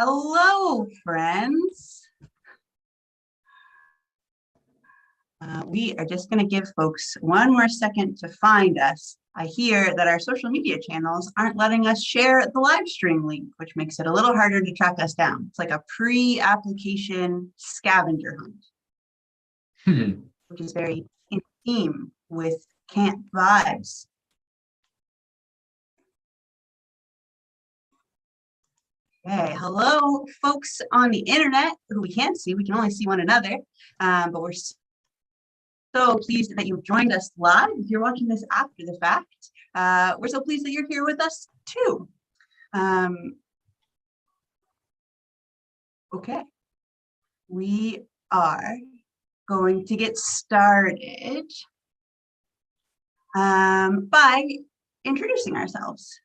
Hello, friends. We are just going to give folks one more second to find us. I hear that our social media channels aren't letting us share the live stream link, which makes it a little harder to track us down. It's like a pre-application scavenger hunt, which is very in theme with camp vibes. Okay, hello, folks on the internet who we can't see. We can only see one another, but we're so pleased that you've joined us live. If you're watching this after the fact, we're so pleased that you're here with us too. Okay, we are going to get started by introducing ourselves.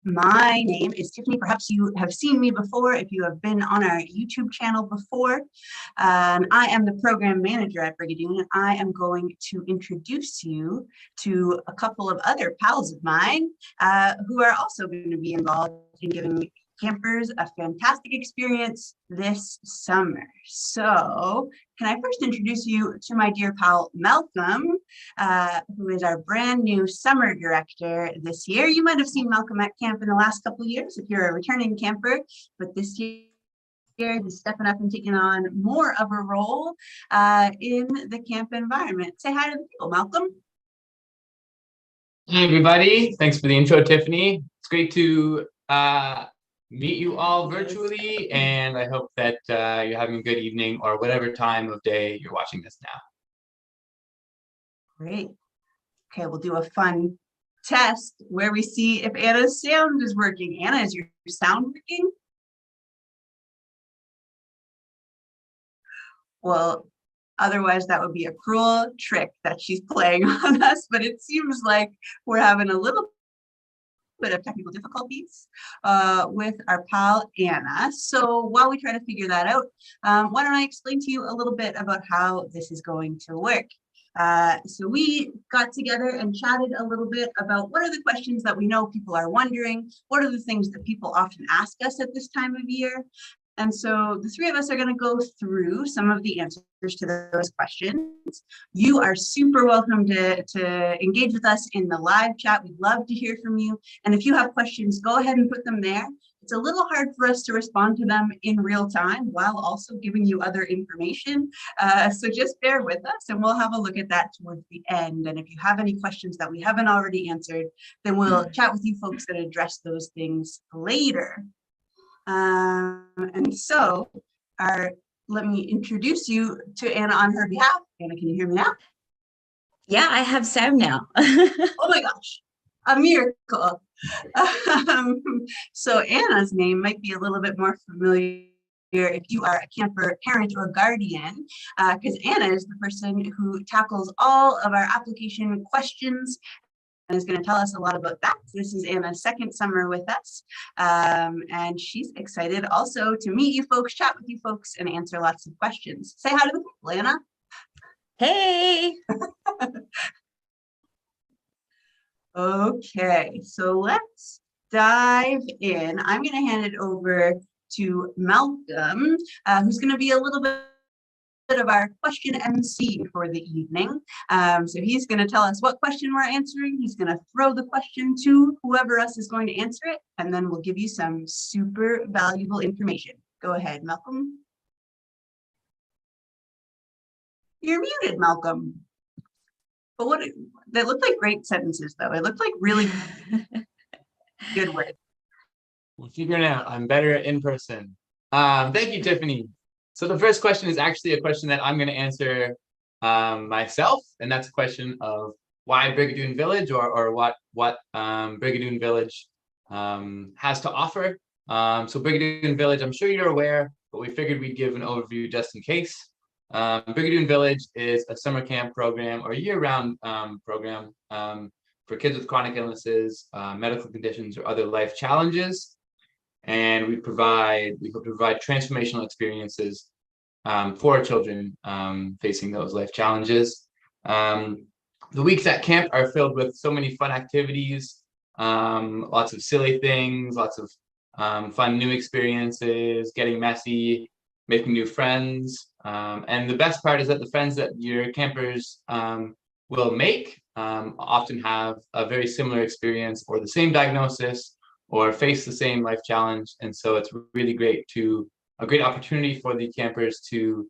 My name is Tiffany. Perhaps you have seen me before if you have been on our YouTube channel before. I am the program manager at Brigadoon, and I am going to introduce you to a couple of other pals of mine who are also going to be involved in giving campers a fantastic experience this summer. So can I first introduce you to my dear pal Malcolm, who is our brand new summer director this year. You might have seen Malcolm at camp in the last couple of years if you're a returning camper, but this year he's stepping up and taking on more of a role in the camp environment. Say hi to the people, Malcolm. Hi everybody, thanks for the intro, Tiffany. It's great to meet you all virtually, and I hope that you're having a good evening or whatever time of day you're watching this now. Great. Okay, we'll do a fun test where we see if Anna's sound is working. Anna, is your sound working? Well, otherwise that would be a cruel trick that she's playing on us, but it seems like we're having a little bit of technical difficulties with our pal Anna. So while we try to figure that out, why don't I explain to you a little bit about how this is going to work. So we got together and chatted a little bit about what are the questions that we know people are wondering, what are the things that people often ask us at this time of year. And so the three of us are going to go through some of the answers to those questions. You are super welcome to engage with us in the live chat. We'd love to hear from you. And if you have questions, go ahead and put them there. It's a little hard for us to respond to them in real time while also giving you other information. So just bear with us and we'll have a look at that towards the end. And if you have any questions that we haven't already answered, then we'll chat with you folks and address those things later. And so let me introduce you to Anna on her behalf. Anna, can you hear me now? Yeah, I have sound now. Oh my gosh, a miracle. So Anna's name might be a little bit more familiar if you are a camper parent or guardian, because Anna is the person who tackles all of our application questions and is going to tell us a lot about that. This is Anna's second summer with us, and she's excited also to meet you folks, chat with you folks, and answer lots of questions. Say hi to the people, Anna. Hey. Okay, so let's dive in. I'm going to hand it over to Malcolm, who's going to be a little bit of our question MC for the evening. So he's going to tell us what question we're answering. He's going to throw the question to whoever else is going to answer it, and then we'll give you some super valuable information. Go ahead, Malcolm. You're muted, Malcolm. But they look like great sentences, though. It looked like really good words. We're figuring it out. I'm better in person. Thank you, Tiffany. So the first question is actually a question that I'm going to answer myself, and that's a question of why Brigadoon Village, or what Brigadoon Village has to offer. So Brigadoon Village, I'm sure you're aware, but we figured we'd give an overview just in case. Brigadoon Village is a summer camp program or year-round program for kids with chronic illnesses, medical conditions, or other life challenges. And we hope to provide transformational experiences for children facing those life challenges. The weeks at camp are filled with so many fun activities, lots of silly things, lots of fun new experiences, getting messy, making new friends. And the best part is that the friends that your campers will make often have a very similar experience or the same diagnosis or face the same life challenge. And so it's really a great opportunity for the campers to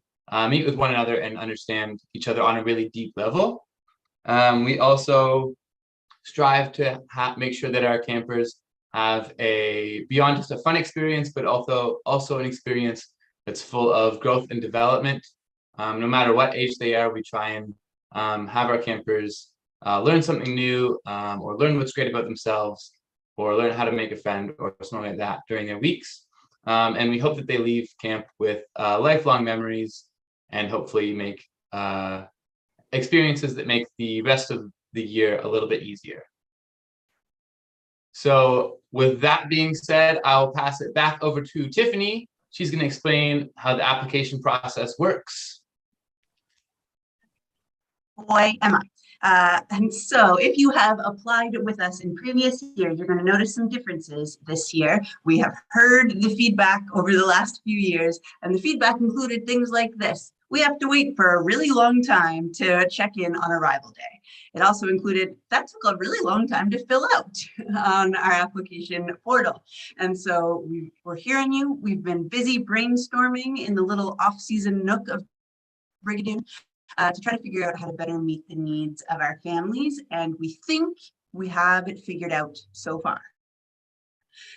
meet with one another and understand each other on a really deep level. We also strive to make sure that our campers have beyond just a fun experience, but also an experience that's full of growth and development. No matter what age they are, we try and have our campers learn something new or learn what's great about themselves or learn how to make a friend or something like that during their weeks. And we hope that they leave camp with lifelong memories and hopefully make experiences that make the rest of the year a little bit easier. So with that being said, I'll pass it back over to Tiffany. She's going to explain how the application process works. Boy, am I. And so if you have applied with us in previous year, you're going to notice some differences this year. We have heard the feedback over the last few years, and the feedback included things like this. We have to wait for a really long time to check in on arrival day. It also included that took a really long time to fill out on our application portal. And so we're hearing you. We've been busy brainstorming in the little off-season nook of Brigadoon to try to figure out how to better meet the needs of our families. And we think we have it figured out so far.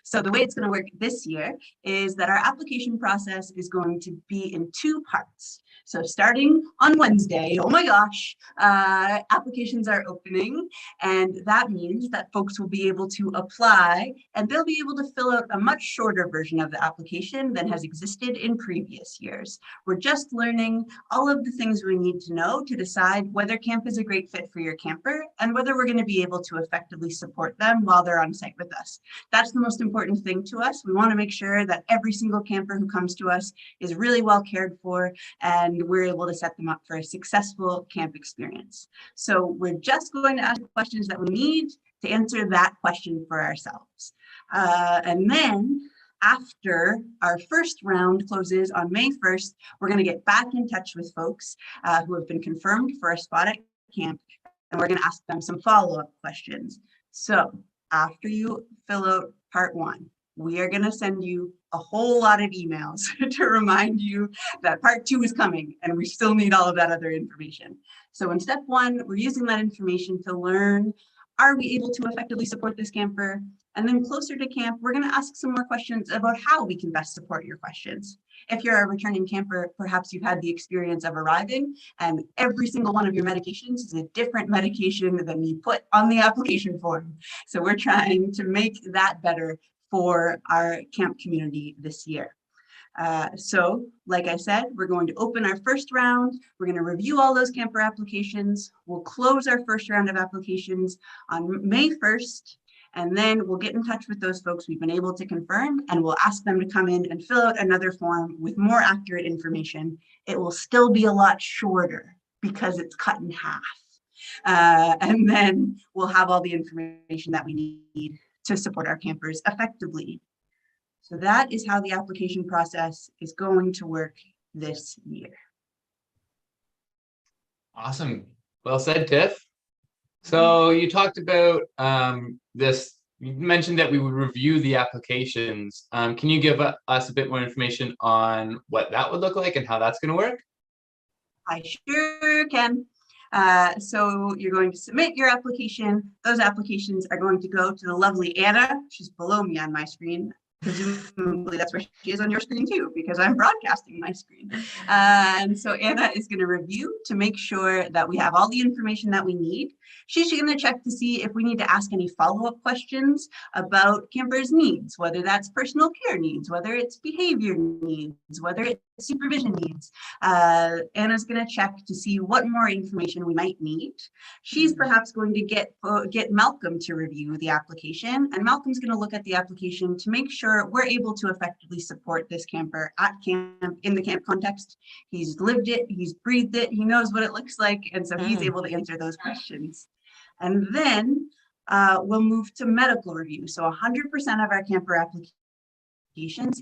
So the way it's going to work this year is that our application process is going to be in two parts. So starting on Wednesday, oh my gosh, applications are opening, and that means that folks will be able to apply and they'll be able to fill out a much shorter version of the application than has existed in previous years. We're just learning all of the things we need to know to decide whether camp is a great fit for your camper and whether we're going to be able to effectively support them while they're on site with us. That's the most important thing to us. We want to make sure that every single camper who comes to us is really well cared for, and we're able to set them up for a successful camp experience. So we're just going to ask questions that we need to answer that question for ourselves. And then after our first round closes on May 1st, we're going to get back in touch with folks who have been confirmed for a spot at camp, and we're going to ask them some follow-up questions. So after you fill out part one, we are going to send you a whole lot of emails to remind you that part two is coming and we still need all of that other information. So in step one, we're using that information to learn, are we able to effectively support this camper? And then closer to camp, we're going to ask some more questions about how we can best support your questions. If you're a returning camper, perhaps you've had the experience of arriving and every single one of your medications is a different medication than you put on the application form. So we're trying to make that better for our camp community this year. So like I said, we're going to open our first round. We're going to review all those camper applications. We'll close our first round of applications on May 1st. And then we'll get in touch with those folks we've been able to confirm, and we'll ask them to come in and fill out another form with more accurate information. It will still be a lot shorter because it's cut in half. And then we'll have all the information that we need to support our campers effectively. So that is how the application process is going to work this year. Awesome. Well said, Tiff. So you talked about you mentioned that we would review the applications. Can you give us a bit more information on what that would look like and how that's going to work? I sure can. So you're going to submit your application. Those applications are going to go to the lovely Anna. She's below me on my screen. Presumably that's where she is on your screen too, because I'm broadcasting my screen. And so Anna is going to review to make sure that we have all the information that we need. She's going to check to see if we need to ask any follow-up questions about campers' needs, whether that's personal care needs, whether it's behavior needs, whether it's supervision needs. Anna's going to check to see what more information we might need. She's perhaps going to get Malcolm to review the application, and Malcolm's going to look at the application to make sure we're able to effectively support this camper at camp in the camp context. He's lived it, he's breathed it, he knows what it looks like, and so he's able to answer those questions. And then we'll move to medical review. So 100% of our camper applications,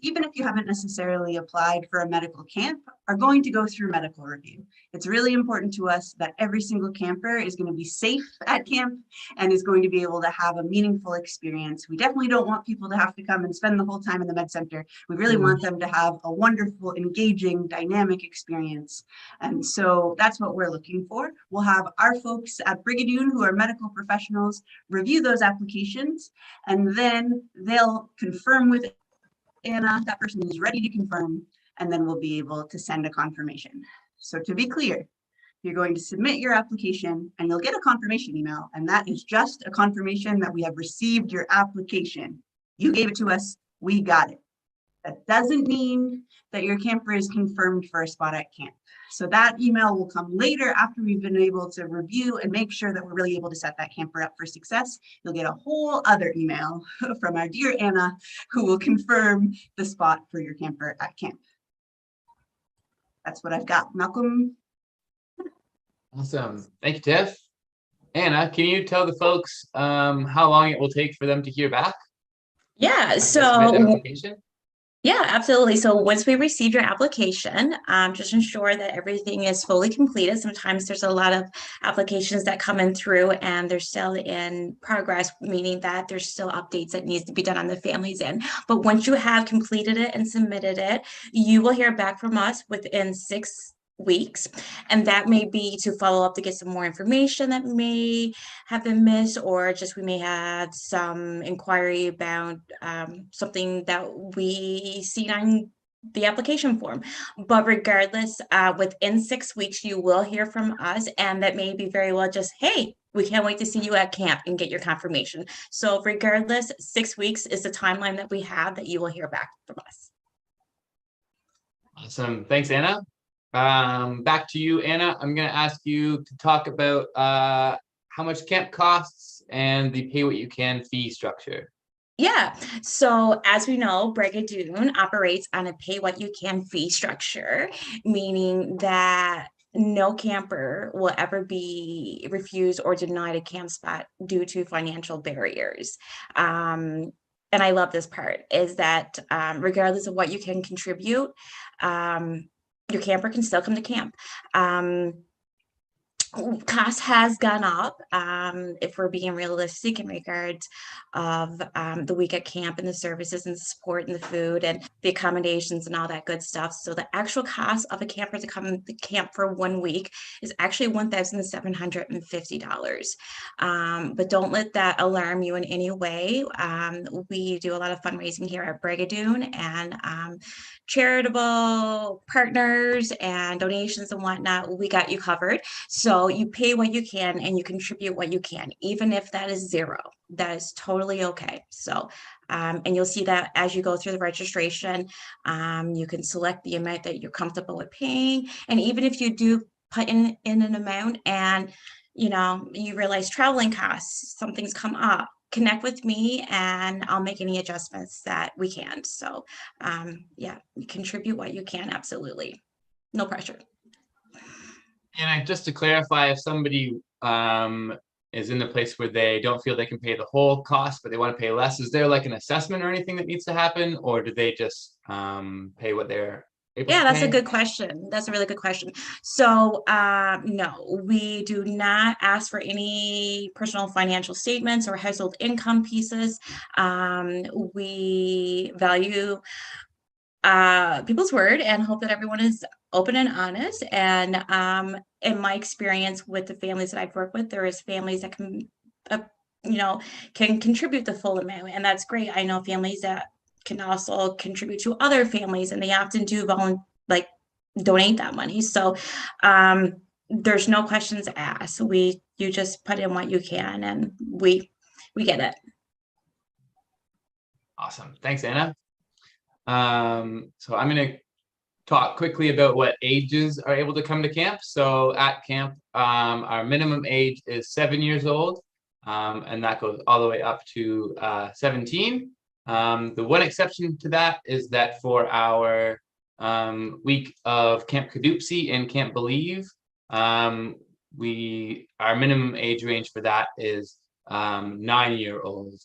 even if you haven't necessarily applied for a medical camp, are going to go through medical review. It's really important to us that every single camper is going to be safe at camp and is going to be able to have a meaningful experience. We definitely don't want people to have to come and spend the whole time in the med center. We really want them to have a wonderful, engaging, dynamic experience. And so that's what we're looking for. We'll have our folks at Brigadoon, who are medical professionals, review those applications, and then they'll confirm with Anna, that person is ready to confirm, and then we'll be able to send a confirmation. So to be clear, you're going to submit your application and you'll get a confirmation email, and that is just a confirmation that we have received your application. You gave it to us, we got it. That doesn't mean that your camper is confirmed for a spot at camp. So that email will come later after we've been able to review and make sure that we're really able to set that camper up for success. You'll get a whole other email from our dear Anna, who will confirm the spot for your camper at camp. That's what I've got. Malcolm? Awesome. Thank you, Tiff. Anna, can you tell the folks how long it will take for them to hear back? Yeah, Submit an application? Yeah, absolutely. So once we receive your application, just ensure that everything is fully completed. Sometimes there's a lot of applications that come in through and they're still in progress, meaning that there's still updates that needs to be done on the family's end. But once you have completed it and submitted it, you will hear back from us within 6 weeks, and that may be to follow up to get some more information that may have been missed, or just we may have some inquiry about something that we see on the application form. But regardless, within 6 weeks you will hear from us, and that may be very well just, hey, we can't wait to see you at camp and get your confirmation. So regardless, 6 weeks is the timeline that we have that you will hear back from us. Awesome. Thanks, Anna. Back to you, Anna. I'm going to ask you to talk about how much camp costs and the pay what you can fee structure. Yeah, so as we know, Brigadoon operates on a pay what you can fee structure, meaning that no camper will ever be refused or denied a camp spot due to financial barriers. And I love this part, is that regardless of what you can contribute, your camper can still come to camp. Cost has gone up, if we're being realistic, in regards of the week at camp and the services and the support and the food and the accommodations and all that good stuff. So the actual cost of a camper to come to camp for 1 week is actually $1,750. But don't let that alarm you in any way. We do a lot of fundraising here at Brigadoon, and charitable partners and donations and whatnot, we got you covered. So you pay what you can and you contribute what you can, even if that is zero. That is totally okay. So, and you'll see that as you go through the registration, you can select the amount that you're comfortable with paying. And even if you do put in an amount and you realize traveling costs, something's come up, connect with me and I'll make any adjustments that we can. So yeah, contribute what you can. Absolutely. No pressure. And just to clarify, if somebody is in the place where they don't feel they can pay the whole cost, but they want to pay less, is there like an assessment or anything that needs to happen, or do they just pay what they're able to That's pay? a good question. That's a really good question. So no, we do not ask for any personal financial statements or household income pieces. We value people's word and hope that everyone is open and honest. And in my experience with the families that I've worked with, there is families that can, can contribute the full amount, and that's great. I know families that can also contribute to other families, and they often do donate that money. So there's no questions asked. You just put in what you can, and we get it. Awesome. Thanks, Anna. So I'm going to talk quickly about what ages are able to come to camp. So at camp, our minimum age is 7 years old, and that goes all the way up to 17. The one exception to that is that for our week of Camp Cadoopsy and Camp Believe, our minimum age range for that is 9-year-old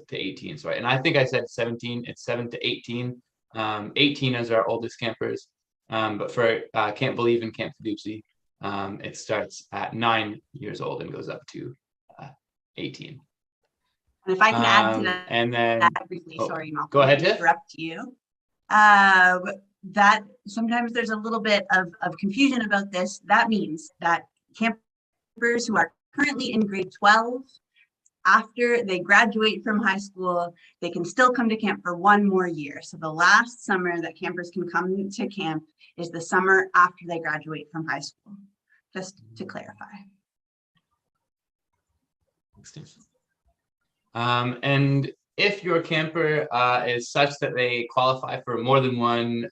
to 18. Sorry, and I think I said 17. It's 7 to 18. 18 is our oldest campers. But for Camp Believe and Camp Fiducie, it starts at 9 years old and goes up to 18. And if I can add to that, and then briefly, oh, sorry, Malcolm, go ahead, to Tiff. interrupt you. That sometimes there's a little bit of confusion about this. That means that campers who are currently in grade 12, after they graduate from high school, they can still come to camp for one more year. So the last summer that campers can come to camp is the summer after they graduate from high school, just to clarify. And if your camper is such that they qualify for more than one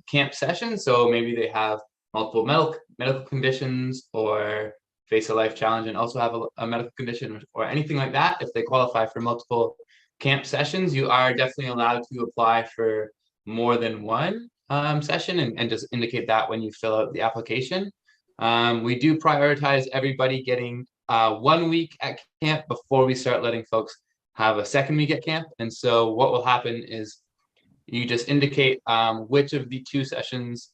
camp session, so maybe they have multiple medical conditions or face a life challenge and also have a medical condition or anything like that, if they qualify for multiple camp sessions, you are definitely allowed to apply for more than one session and just indicate that when you fill out the application. We do prioritize everybody getting 1 week at camp before we start letting folks have a second week at camp. And so what will happen is you just indicate which of the 2 sessions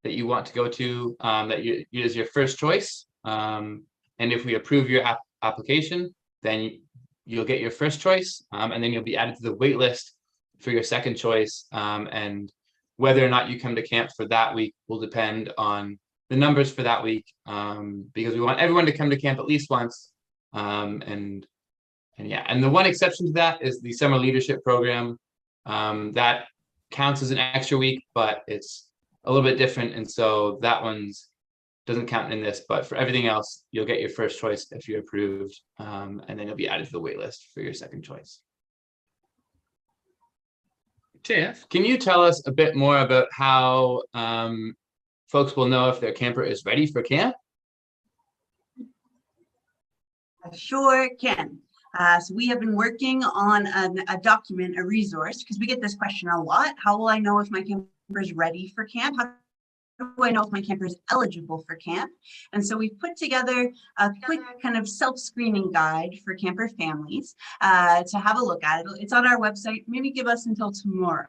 that you want to go to that is your first choice. And if we approve your application, then you'll get your first choice, and then you'll be added to the wait list for your second choice. And whether or not you come to camp for that week will depend on the numbers for that week, because we want everyone to come to camp at least once. And the one exception to that is the summer leadership program. That counts as an extra week, but it's a little bit different. And so that one's doesn't count in this, but for everything else, you'll get your first choice if you're approved, and then you'll be added to the wait list for your second choice. Tiff, can you tell us a bit more about how folks will know if their camper is ready for camp? I sure can. So we have been working on a document, a resource, because we get this question a lot. How will I know if my camper is ready for camp? How do I know if my camper is eligible for camp? And so we've put together a quick kind of self-screening guide for camper families to have a look at it. It's on our website. Maybe give us until tomorrow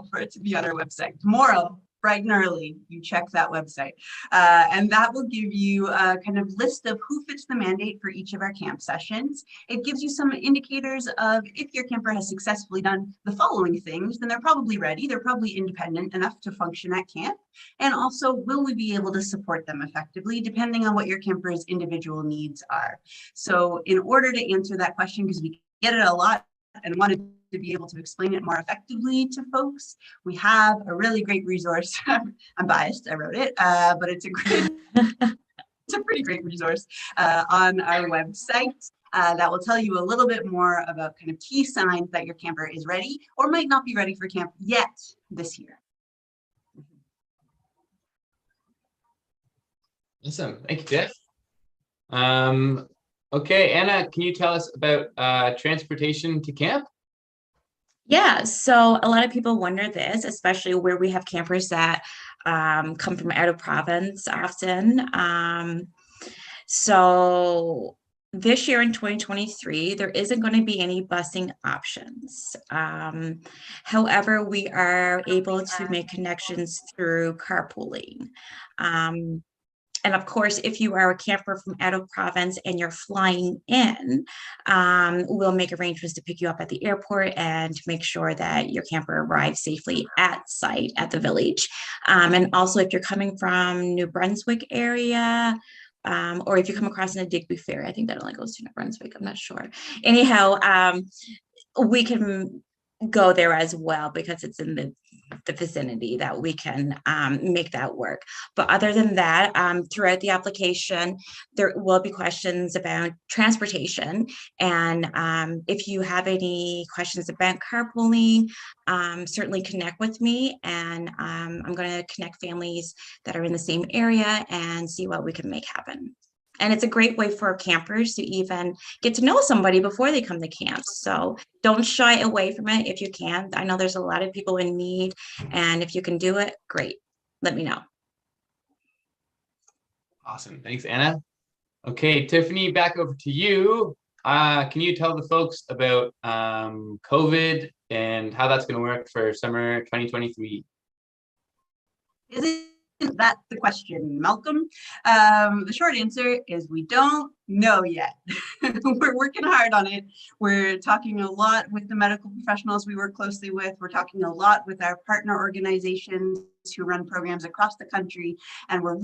for it to be on our website. Tomorrow, bright and early, you check that website. And that will give you a kind of list of who fits the mandate for each of our camp sessions. It gives you some indicators of if your camper has successfully done the following things, then they're probably ready. They're probably independent enough to function at camp. And also, will we be able to support them effectively, depending on what your camper's individual needs are. So in order to answer that question, because we get it a lot and wanted to be able to explain it more effectively to folks, we have a really great resource. I'm biased, I wrote it, but it's a pretty great resource on our website that will tell you a little bit more about kind of key signs that your camper is ready or might not be ready for camp yet this year. Awesome, thank you, Tiff. Okay, Anna, can you tell us about transportation to camp? Yeah, so a lot of people wonder this, especially where we have campers that come from out of province often. So this year in 2023, there isn't going to be any busing options. However, we are able to make connections through carpooling. And of course, if you are a camper from out of province and you're flying in, we'll make arrangements to pick you up at the airport and to make sure that your camper arrives safely at site at the village. And also, if you're coming from New Brunswick area, or if you come across in a Digby Fair, I think that only goes to New Brunswick, I'm not sure. Anyhow, we can go there as well because it's in the vicinity that we can make that work. But other than that, throughout the application, there will be questions about transportation. And if you have any questions about carpooling, certainly connect with me, and I'm going to connect families that are in the same area and see what we can make happen. And it's a great way for campers to even get to know somebody before they come to camp. So don't shy away from it if you can. I know there's a lot of people in need, and if you can do it, great. Let me know. Awesome. Thanks, Anna. Okay, Tiffany, back over to you. can you tell the folks about COVID and how that's going to work for summer 2023? Isn't that the question, Malcolm? The short answer is we don't know yet. We're working hard on it. We're talking a lot with the medical professionals we work closely with. We're talking a lot with our partner organizations who run programs across the country, and we're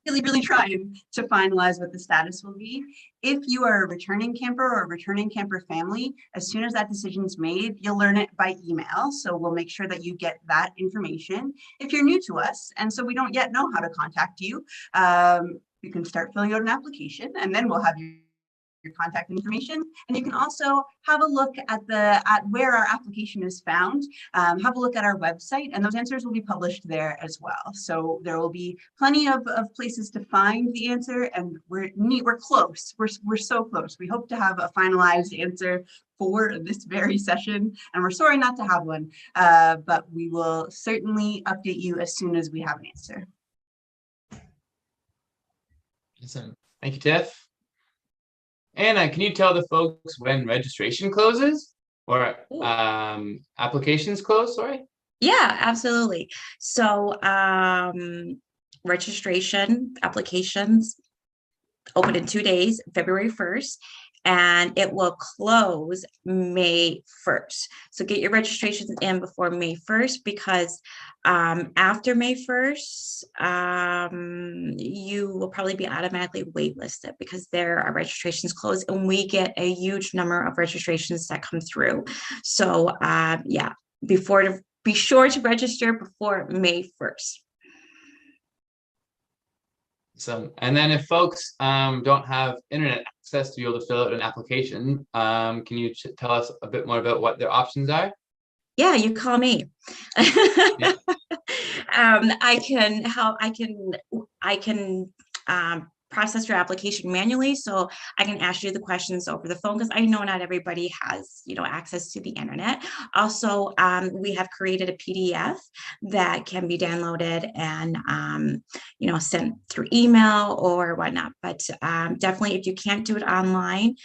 really trying to finalize what the status will be. If you are a returning camper or a returning camper family, as soon as that decision's made, you'll learn it by email. So we'll make sure that you get that information. If you're new to us, and so we don't yet know how to contact you, you can start filling out an application, and then we'll have your contact information. And you can also have a look at where our application is found. Have a look at our website, and those answers will be published there as well. So there will be plenty of places to find the answer, and we're close. We're so close. We hope to have a finalized answer for this very session, and we're sorry not to have one, but we will certainly update you as soon as we have an answer. Awesome. Thank you, Tiff. Anna, can you tell the folks when registration closes or applications close? Sorry. Yeah, absolutely. So registration applications open in 2 days, February 1st, and it will close May 1st. So get your registrations in before May 1st, because after May 1st, you will probably be automatically waitlisted because there are registrations closed, and we get a huge number of registrations that come through. So yeah, be sure to register before May 1st. So, and then if folks don't have internet access to be able to fill out an application, can you tell us a bit more about what their options are? Yeah, you call me. Yeah. I can process your application manually, so I can ask you the questions over the phone, because I know not everybody has, access to the internet. Also, we have created a PDF that can be downloaded and sent through email or whatnot. But definitely, if you can't do it online,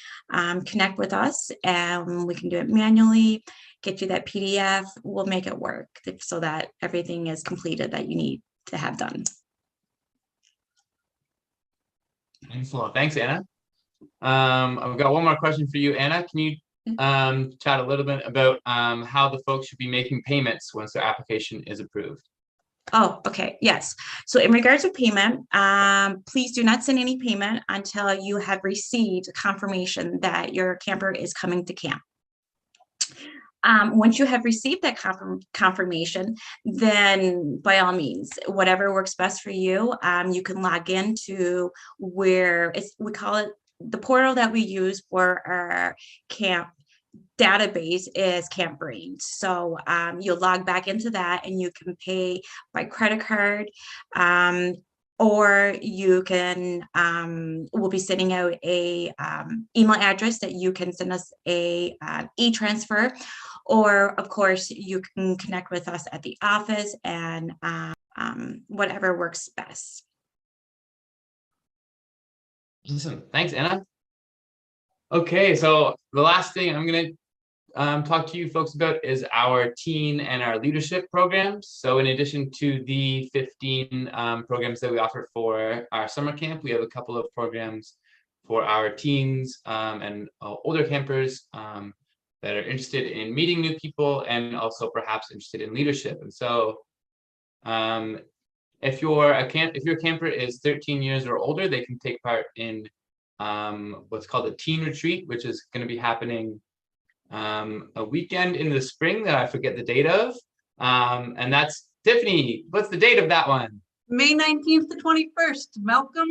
connect with us and we can do it manually. Get you that PDF. We'll make it work so that everything is completed that you need to have done. Excellent. Thanks, Anna. I've got one more question for you, Anna. Can you chat a little bit about how the folks should be making payments once their application is approved? Oh, okay. Yes. So in regards to payment, please do not send any payment until you have received confirmation that your camper is coming to camp. Once you have received that confirmation, then by all means, whatever works best for you, you can log into where we call it the portal that we use for our camp database is Camp Brain. So you'll log back into that and you can pay by credit card. Or you can, we'll be sending out a email address that you can send us a e-transfer, or of course you can connect with us at the office, and whatever works best. Awesome. Thanks, Anna. Okay, so the last thing I'm going to talk to you folks about is our teen and our leadership programs. So in addition to the 15 programs that we offer for our summer camp, we have a couple of programs for our teens and older campers that are interested in meeting new people and also perhaps interested in leadership. And so if your camper is 13 years or older, they can take part in what's called a teen retreat, which is going to be happening a weekend in the spring that I forget the date of. And that's, Tiffany, what's the date of that one? May 19th to 21st, Malcolm.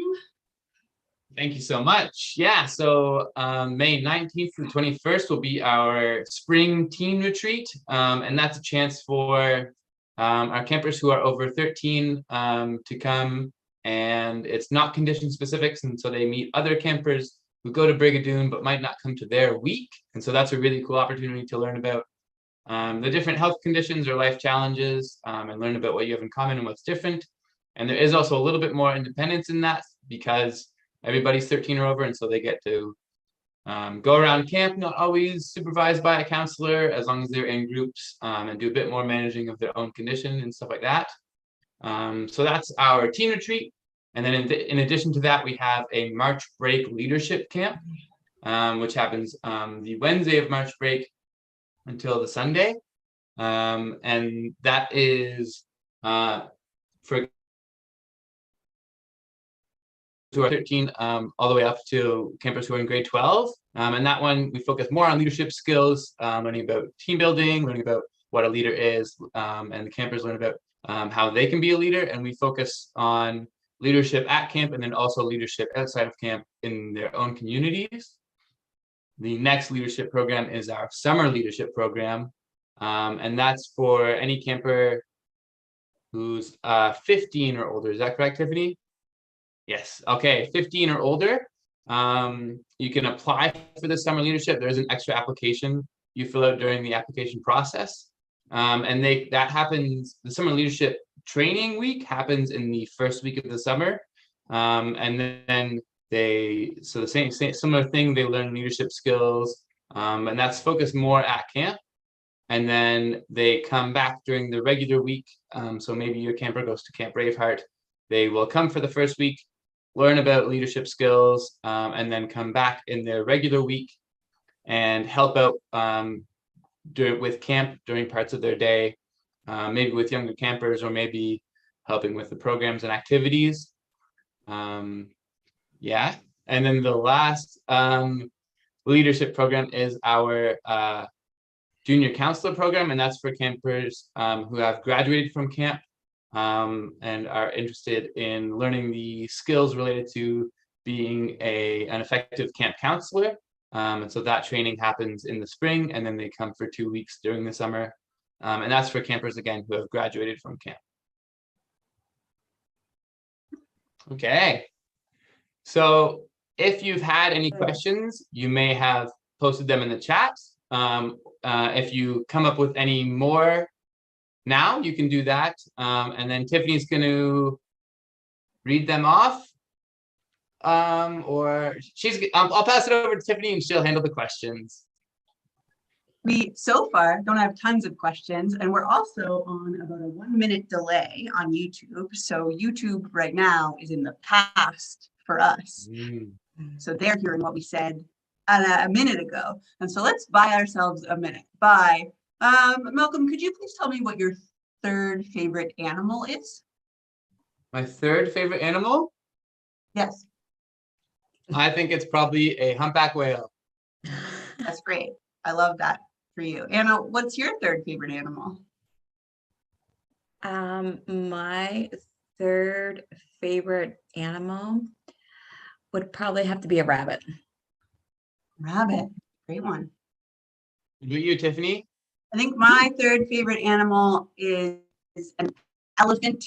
Thank you so much. Yeah, so May 19th to the 21st will be our spring teen retreat. And that's a chance for our campers who are over 13 to come, and it's not condition specific, and so they meet other campers who go to Brigadoon but might not come to their week. And so that's a really cool opportunity to learn about the different health conditions or life challenges, and learn about what you have in common and what's different. And there is also a little bit more independence in that because everybody's 13 or over, and so they get to go around camp, not always supervised by a counselor, as long as they're in groups, and do a bit more managing of their own condition and stuff like that. So that's our teen retreat. And then in addition to that, we have a March break leadership camp, which happens the Wednesday of March break until the Sunday. And that is for who are 13 all the way up to campers who are in grade 12. And that one, we focus more on leadership skills, learning about team building, learning about what a leader is, and the campers learn about how they can be a leader. And we focus on leadership at camp and then also leadership outside of camp in their own communities. The next leadership program is our summer leadership program. And that's for any camper who's 15 or older. Is that correct, Tiffany? Yes. Okay. 15 or older. You can apply for the summer leadership. There's an extra application you fill out during the application process. And that happens, the summer leadership training week happens in the first week of the summer. And then so the same similar thing, they learn leadership skills, and that's focused more at camp. And then they come back during the regular week. So maybe your camper goes to Camp Braveheart. They will come for the first week, learn about leadership skills, and then come back in their regular week and help out with camp during parts of their day, maybe with younger campers or maybe helping with the programs and activities. Yeah. And then the last leadership program is our junior counselor program, and that's for campers who have graduated from camp and are interested in learning the skills related to being an effective camp counselor. And so that training happens in the spring, and then they come for 2 weeks during the summer. And that's for campers, again, who have graduated from camp. Okay. So if you've had any questions, you may have posted them in the chat. If you come up with any more now, you can do that. And then Tiffany's going to read them off. Or I'll pass it over to Tiffany and she'll handle the questions. We so far don't have tons of questions, and we're also on about a 1 minute delay on YouTube. So YouTube right now is in the past for us. So they're hearing what we said a minute ago. And so let's buy ourselves a minute. Malcolm, could you please tell me what your third favorite animal is? My third favorite animal? Yes. I think it's probably a humpback whale. That's great. I love that for you. Anna, what's your third favorite animal? My third favorite animal would probably have to be a rabbit. Rabbit. Great one. What about you, Tiffany? I think my third favorite animal is an elephant.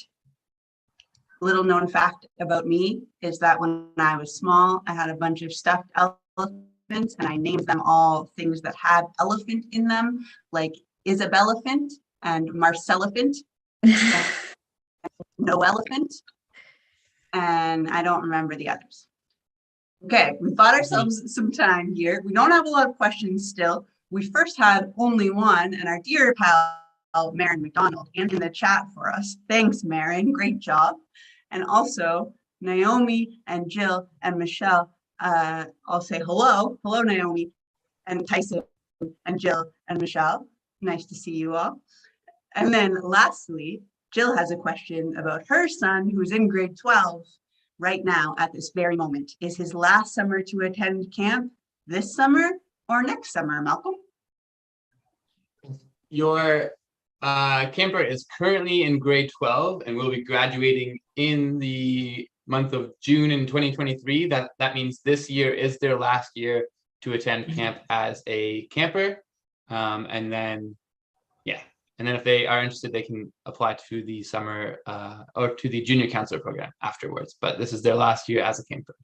Little known fact about me is that when I was small, I had a bunch of stuffed elephants and I named them all things that had elephant in them, like Isabelephant and Marcelephant, Noelephant, and I don't remember the others. Okay, we bought ourselves some time here. We don't have a lot of questions still. We first had only one, and our dear pal, Marin McDonald, answered in the chat for us. Thanks, Marin. Great job. And also, Naomi and Jill and Michelle. I'll say hello. Hello, Naomi and Tyson and Jill and Michelle. Nice to see you all. And then lastly, Jill has a question about her son who's in grade 12 right now at this very moment. Is his last summer to attend camp this summer or next summer, Malcolm? Your camper is currently in grade 12 and will be graduating in the month of June in 2023. That means this year is their last year to attend camp as a camper. And then if they are interested, they can apply to the summer or to the junior counselor program afterwards. But this is their last year as a camper.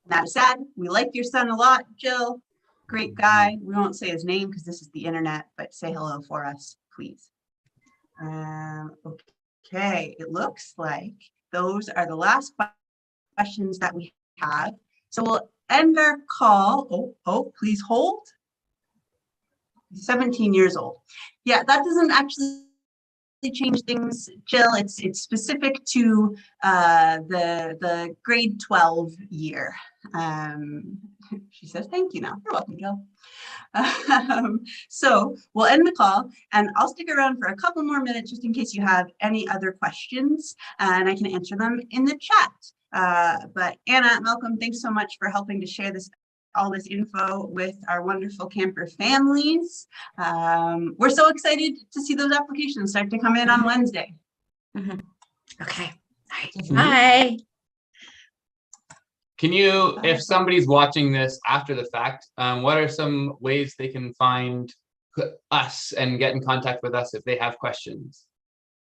That is sad. We like your son a lot, Jill. Great guy. We won't say his name because this is the internet, but say hello for us, please. Okay, it looks like those are the last questions that we have. So we'll end our call. Oh, please hold. 17 years old. Yeah, that doesn't actually change things, Jill. It's specific to the grade 12 year. She says, thank you now. You're welcome, Jill. So we'll end the call and I'll stick around for a couple more minutes just in case you have any other questions and I can answer them in the chat. But Anna, Malcolm, thanks so much for helping to share all this info with our wonderful camper families. We're so excited to see those applications start to come in on Wednesday. Okay. All right. Bye. Can you, if somebody's watching this after the fact, what are some ways they can find us and get in contact with us if they have questions?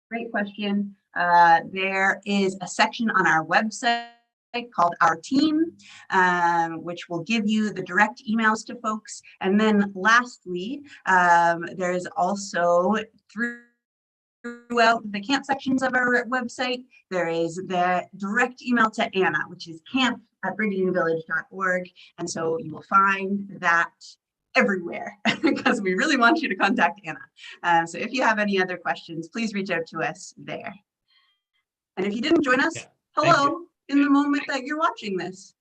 Great question. There is a section on our website called Our Team, which will give you the direct emails to folks. And then lastly, there is also throughout the camp sections of our website, there is the direct email to Anna, which is camp@brigadoonvillage.org. And so you will find that everywhere because we really want you to contact Anna. So if you have any other questions, please reach out to us there. And if you didn't join us, hello in the moment that you're watching this.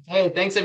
Hey, thanks everyone.